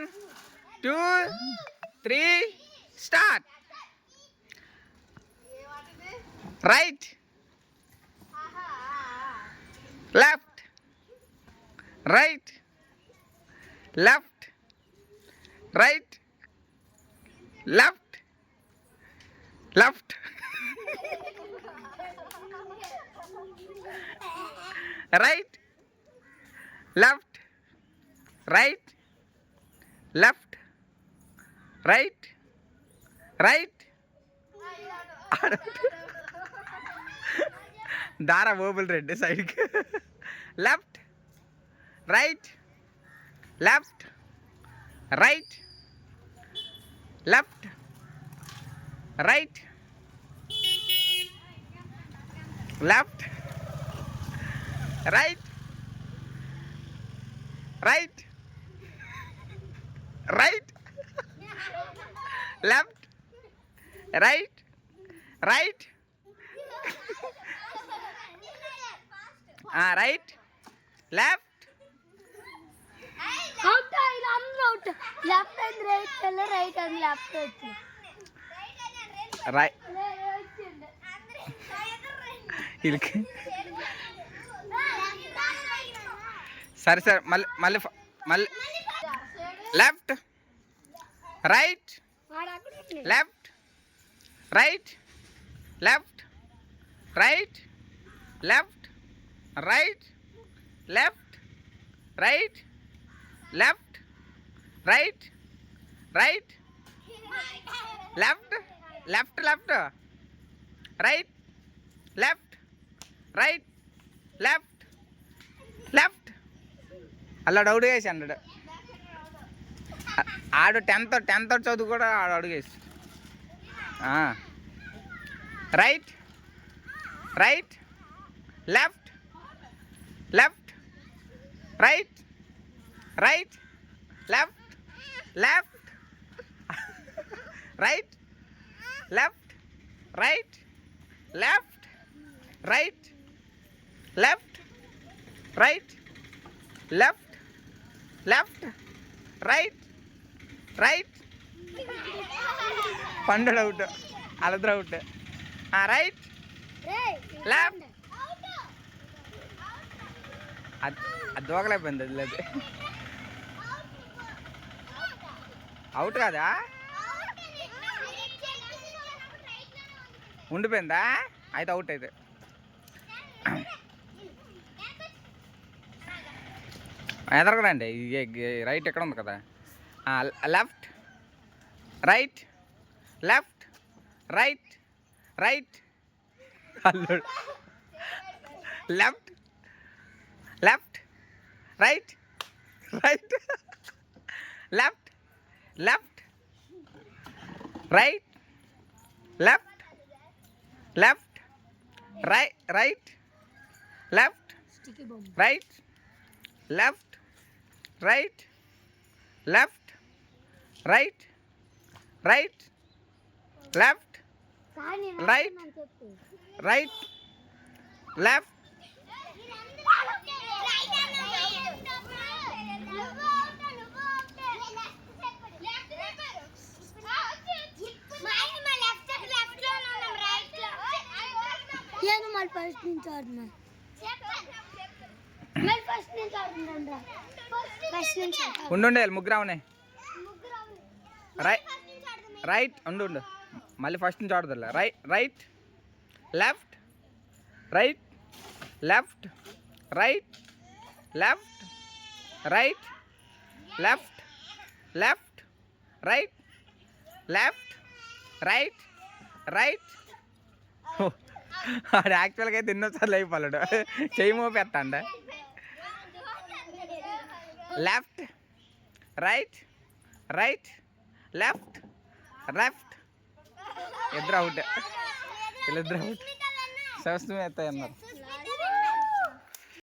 1 2 3 start. Right, left, right, left, right, left, left, right, left, right, left, right, right. దారా బోబుల్ రెడ్డి సైడ్కి. Left, right, left, right, left, right, left, right, right, right, left, right, right, right, left. Out ఇది అందరూ out. Left and right వెళ్ళి right and left వచ్చి right వీళ్ళకి. సరే సరే మళ్ళీ మళ్ళీ మళ్ళీ left, right, left, right, left, right, left, right, left, right, left, right, right, left, left, left, right, left, right, left, left. అలా అడుగు వేసి అన్నాడు ఆడు 10th చదువు కూడా ఆడు అడుగు వేసి. Right, right, left, left, right, right, left, left, right, left, right, left, right, left, right, left, left, right, right. పండు అవుట్, అలద్ర అవుట్. Right, left. అది దోకలేకపోయింది, అది లేదు. అవుట్ కాదా, ఉండిపోయిందా? అయితే అవుట్. అయితే ఎదరకరండి, రైట్ ఎక్కడ ఉంది కదా. Left, right, left, right, right, అల్లుడు. Left, left, right, right, left, left, right, left, left, right, right, left, right, left, right, left, right, right, left, right, right, left. First నుంచి ఆడుతున్నా, first నుంచి ఆడుతుండ. First నుంచి ఉండు, ముగ్గురు ఉన్నాయి. రైట్ ఉండు, మళ్ళీ ఫస్ట్ నుంచి ఆడుతుంది. Right, left, right, left, right, left, right, left, left, right, left, right, right. ఆడు యాక్చువల్గా అయితే ఎన్నోసార్లు అయిపోలేడు, చెయ్యి మోపెత్తాండ. Left, right, right, left, left. ఇద్దరు అవుట్, వీళ్ళిద్దరు అవుట్. సంవత్సరం ఎత్తాయి అన్నారు.